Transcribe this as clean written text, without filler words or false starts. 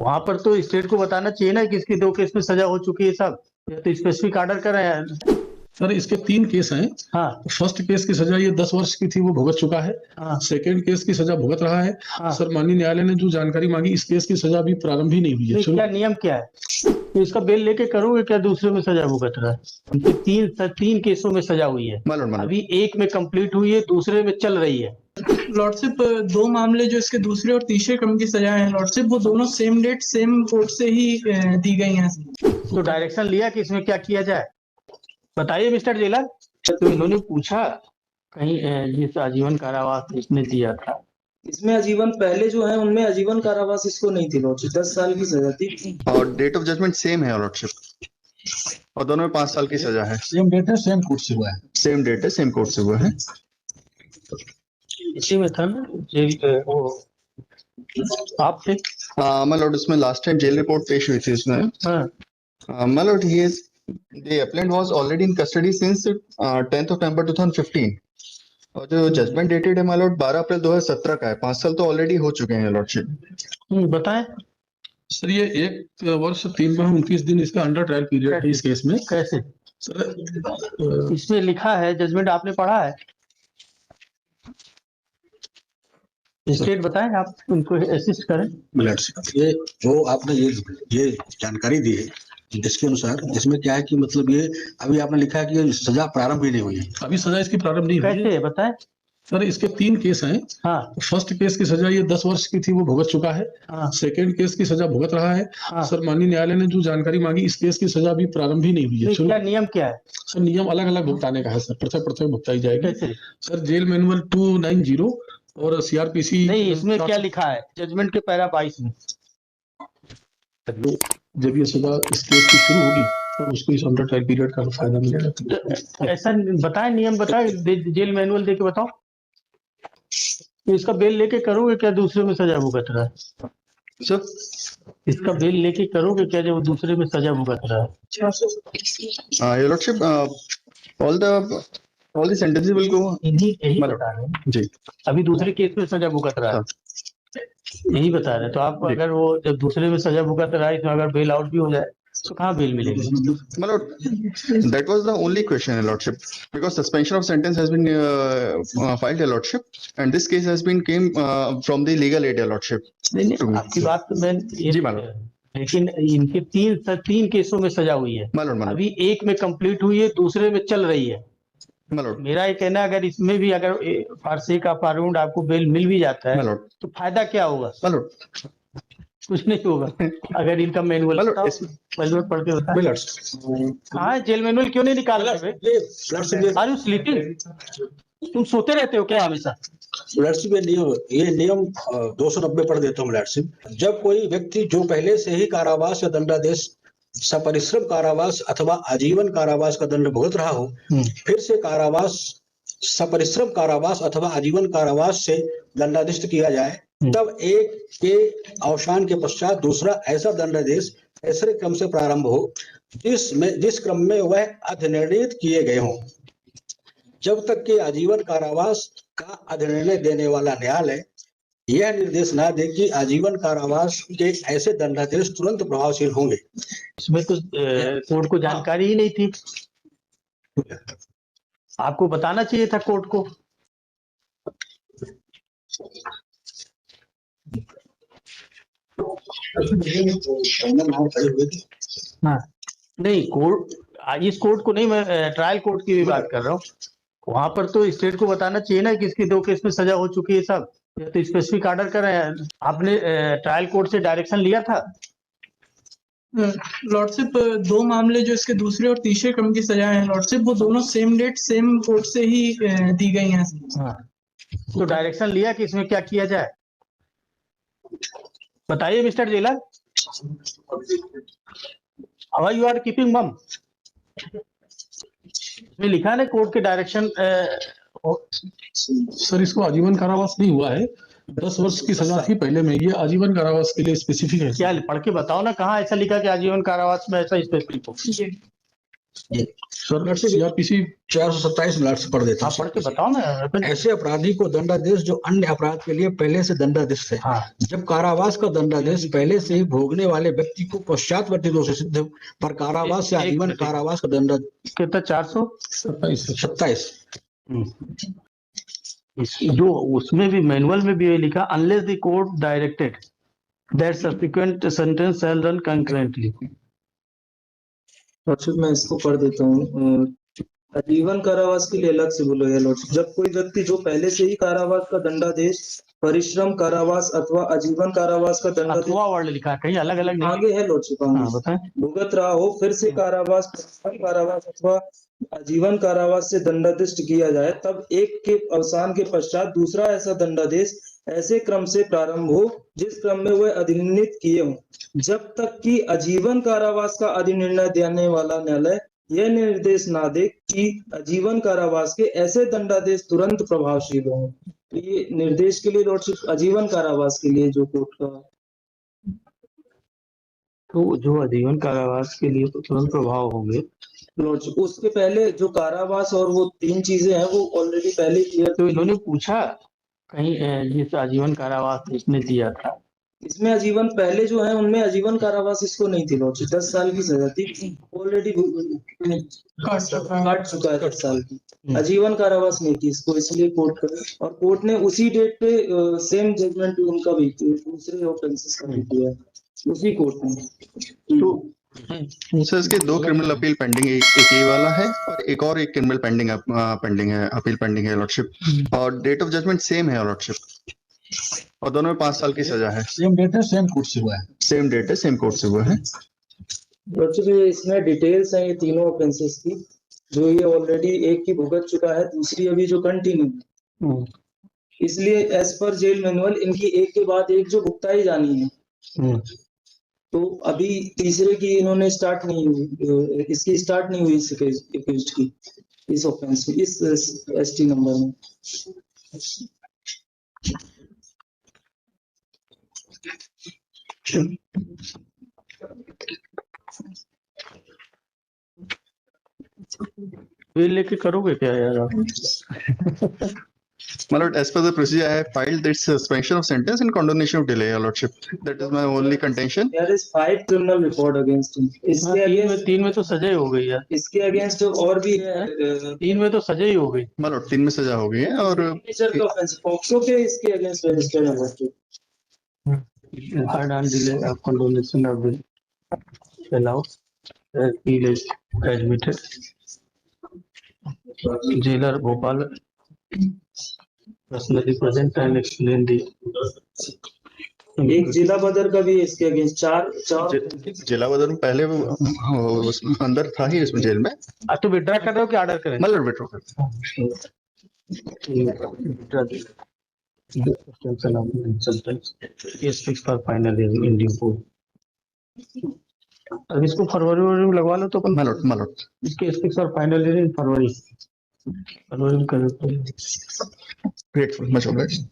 वहां पर तो स्टेट को बताना चाहिए ना कि इसकी 2 केस में सजा हो चुकी है साहब। ये तो स्पेसिफिक ऑर्डर कर रहे हैं। सर इसके 3 केस हैं। हाँ फर्स्ट केस की सजा ये 10 वर्ष की थी, वो भुगत चुका है। हाँ सेकंड केस की सजा भुगत रहा है। हाँ। सर माननीय न्यायालय ने जो जानकारी मांगी, इस केस की सजा अभी प्रारंभ ही नहीं हुई है। नहीं, क्या नियम क्या है? तो इसका बेल लेके करोगे क्या? दूसरे में सजा भुगत रहा है। इनके तीन केसों में सजा हुई है। अभी एक में कंप्लीट हुई है, दूसरे में चल रही है। लॉर्डशिप 2 मामले जो इसके दूसरे और तीसरे क्रम की सजाएं हैं लॉर्डशिप, वो दोनों सेम डेट सेम कोर्ट से ही दी गई हैं। तो डायरेक्शन लिया कि इसमें क्या किया जाए, बताइए मिस्टर जेलर। तो इन्होंने पूछा कहीं जिस आजीवन कारावास इसने दिया था, इसमें आजीवन पहले जो है उनमें आजीवन कारावास इसको नहीं थी लॉर्डशिप, 10 साल की सजा थी। और डेट ऑफ जजमेंट सेम है लॉर्डशिप, और दोनों में 5 साल की सजा है। सेम डेट है, सेम कोर्ट से हुआ है। सेम डेट है, सेम कोर्ट से हुआ है। इसी में था ना जेल वो आप थे। माय लॉर्ड, इसमें लास्ट टाइम जेल रिपोर्ट पेश हुई थी इसमें। My Lord, he is the appellant was already in custody since 10th नवंबर 2015, और जो जजमेंट डेटेड है माय लॉर्ड 12 अप्रैल 2017 का है। 5 साल तो ऑलरेडी हो चुके हैं लॉर्डशिप। बताएं सर ये 1 वर्ष 3 माह 29 दिन इसका अंडर ट्रायल पीरियड है इस केस में। कैसे? सर इसमें लिखा है, जजमेंट आपने पढ़ा है? स्टेट बताएं, आप उनको असिस्ट करें। ये जो आपने ये जानकारी दी है, जिसके अनुसार इसमें क्या है कि मतलब ये अभी आपने लिखा है कि सजा प्रारंभ ही नहीं हुई है। अभी सजा इसकी प्रारंभ नहीं हुई है। कैसे बताएं। सर इसके 3 केस हैं। हाँ फर्स्ट केस की सजा ये 10 वर्ष की थी, वो भुगत चुका है। हाँ सेकंड केस की सजा भुगत रहा है। हाँ। सर माननीय न्यायालय ने जो जानकारी मांगी, इस केस की सजा अभी प्रारंभ ही नहीं हुई है। नहीं, क्या नियम क्या है? सर नियम अलग अलग भुगताने का है सर, पृथक पृथक भुगताई जाएगी। कैसे? सर जेल मैनुअल 290 और सीआरपीसी। नहीं, इसमें क्या लिखा है जजमेंट के पैरा 22 में? जब ये सजा इस केस की शुरू होगी तो उसको इस अंडर ट्रायल पीरियड का फायदा मिलेगा। ऐसा बताएं, नियम बताएं, जेल मैनुअल दे के बताओ। तो इसका बेल लेके करोगे क्या? दूसरे में सजा भुगत रहा है। सर इसका बेल लेके करोगे क्या जब दूसरे में सजा भुगत रहा है? Your lordship, all the sentences will go. यही बता रहे हैं जी, अभी दूसरे केस में सजा भुगत रहा है, यही बता रहे हैं। तो आप अगर वो जब दूसरे में सजा भुगत रहा है, इसमें अगर बेल आउट भी हो जाए तो कहाँ बेल मिलेगी? my lord, that was the only question, your lordship, because suspension of sentence has been filed, your lordship, and this case has been came from the legal aid, your lordship. नहीं, आपकी बात तो मैं जी मालूम। लेकिन इनके तीन केसों में सजा हुई है। मालूम मालूम अभी एक में कंप्लीट हुई है, दूसरे में चल रही है। मालूम मेरा ये कहना है, अगर इसमें भी अगर फारसी का फारूंड आपको बेल मिल भी जाता है मालूम तो फायदा क्या होगा? मालूम। कुछ नहीं होगा। अगर इनका मैनुअल मालूम मैनुअल पढ़ के बताओ। कहाँ है जेल मैनुअल? क्यों नहीं निकाल रहे? Are you sleeping? तुम सोते रहते हो क्या हमेशा? लॉर्डशिप ये नियम 290 पढ़ देता हूँ लॉर्डशिप। जब कोई व्यक्ति जो पहले से ही कारावास या दंडादेश सपरिश्रम कारावास अथवा आजीवन कारावास का दंड भुगत रहा हो, फिर से कारावास सपरिश्रम कारावास अथवा आजीवन कारावास से दंडादेश किया जाए, तब एक के अवसान के पश्चात दूसरा ऐसा दंडादेश ऐसे क्रम से प्रारंभ हो जिस क्रम में वह अधिनिर्णित किए गए हों। जब तक कि आजीवन कारावास का अधिनिर्णय देने वाला न्यायालय यह निर्देश ना दे कि आजीवन कारावास के ऐसे दंडादेश तुरंत प्रभावशील होंगे। इसमें तो कोर्ट को जानकारी ही नहीं थी। आपको बताना चाहिए था कोर्ट को। हाँ नहीं, कोर्ट, इस कोर्ट को नहीं, मैं ट्रायल कोर्ट की भी बात कर रहा हूँ। वहां पर तो स्टेट को बताना चाहिए ना कि इसकी 2 केस में सजा हो चुकी है साहब। ये तो स्पेसिफिक ऑर्डर कर रहे हैं। आपने ट्रायल कोर्ट से डायरेक्शन लिया था? लॉर्डशिप 2 मामले जो इसके दूसरे और तीसरे क्रम की सजाएं हैं लॉर्डशिप, वो दोनों सेम डेट सेम कोर्ट से ही दी गई हैं। हाँ। तो डायरेक्शन लिया कि इसमें क्या किया जाए, बताइए mister jailer. How you are keeping mum? इसमें लिखा है ना कोर्ट के डायरेक्शन। सर इसको आजीवन कारावास नहीं हुआ है, 10 वर्ष की सजा थी पहले में, ये आजीवन कारावास के लिए स्पेसिफिक है। क्या पढ़ के बताओ ना, कहाँ ऐसा लिखा कि आजीवन कारावास में ऐसा स्पेसिफिक हो? सर सीआरपीसी 427 में पढ़ देता आप हूँ। पढ़ के बताओ ना। ऐसे अपराधी को दंडादेश जो अन्य अपराध के लिए पहले से दंडादेश है। हाँ। जब कारावास का दंडादेश पहले से ही भोगने वाले व्यक्ति को पश्चातवर्ती दोषी सिद्ध हो, पर कारावास या एक आजीवन मिनट। कारावास का दंड कितना 400? 27। जो उसमें भी मैनुअल में भी ये लिखा, unless the court directed that subsequent sentence shall run concurrently. Lordship मैं इसको पढ़ देता हूँ। आजीवन कारावास के लिए अलग से बोलो है लॉर्डशिप। जब कोई व्यक्ति जो पहले से ही कारावास का दंडादेश, परिश्रम कारावास अथवा आजीवन कारावास का दंडादेश अथवा वर्ड लिखा है, कहीं अलग अलग नहीं। आगे है लॉर्डशिप, हाँ बताएं। भुगत रहा हो, फिर से कारावास, परिश्रम कारावास अथवा आजीवन कारावास से दंडाधिष्ट किया जाए, तब एक के अवसान के पश्चात दूसरा ऐसा दंडादेश ऐसे क्रम से प्रारंभ हो जिस क्रम में वह अधिनिर्णित किए हों, जब तक कि आजीवन कारावास का अधिनिर्णय देने वाला न्यायालय यह निर्देश ना दे कि आजीवन कारावास के ऐसे दंडादेश तुरंत प्रभावशील हों। तो ये निर्देश के लिए लॉर्डशिप आजीवन कारावास के लिए जो कोर्ट का, तो जो आजीवन कारावास के लिए तो तुरंत प्रभाव होंगे। लॉर्डशिप उसके पहले जो कारावास और वो 3 चीजें हैं वो ऑलरेडी पहले क्लियर। तो इन्होंने पूछा कहीं जिस आजीवन कारावास इसने दिया था, इसमें आजीवन पहले जो है उनमें आजीवन कारावास इसको नहीं थी लॉर्डशिप, 10 साल की सजा थी ऑलरेडी, काट चुका है। काट चुका है 10 साल की। आजीवन कारावास नहीं थी इसको, इसलिए कोर्ट कर, और कोर्ट ने उसी डेट पे सेम जजमेंट उनका भी दूसरे ऑफेंसेस का भी दिया उसी कोर्ट ने। तो सर इसके 2 क्रिमिनल अपील पेंडिंग है, एक ये वाला है और एक क्रिमिनल पेंडिंग है, अपील पेंडिंग है लॉर्डशिप, और डेट ऑफ जजमेंट सेम है लॉर्डशिप, और दोनों में 5 साल की सजा है। सेम डेट है, सेम कोर्ट से हुआ है। सेम डेट है, सेम कोर्ट से हुआ है। लॉर्डशिप इसमें डिटेल्स हैं ये तीनों ऑफेंसेस की, जो ये ऑलरेडी एक की भुगत चुका है, दूसरी अभी जो कंटिन्यू, इसलिए एज पर जेल मैनुअल इनकी एक के बाद एक जो भुगताई जानी है। तो अभी तीसरे की इन्होंने स्टार्ट नहीं हुई, इसकी स्टार्ट नहीं हुई इस केस की, इस ऑफेंस में, इस एसटी नंबर में। ये लेके करोगे क्या यार आप? मतलब as per the procedure I have filed this suspension of sentence and condonation of delay, your lordship. That is my only contention. There is 5 criminal record against him. इसके अगेंस्ट, 3 में तो सजा ही हो गई यार। इसके अगेंस्ट और भी है 3 में तो सजा ही हो गई। मतलब 3 में सजा हो गई है, और नेचर का ऑफेंस पॉक्सो के इसके अगेंस्ट रजिस्टर्ड है lordship. Hard on delay of condonation of bill allowed, appeal is admitted. Jailer Bhopal personally present and explain the एक जिला बदर का भी है इसके अगेंस्ट, 4 जिला बदर में पहले वो अंदर था ही इसमें जेल में। आप तो विड्रा कर रहे हो कि ऑर्डर करें? मतलब विड्रॉ कर, case fix for final in due course. अब इसको फरवरी में लगवा लो तो अपन, मतलब case fix for final in फरवरी में कर देते हैं। Grateful, much obliged.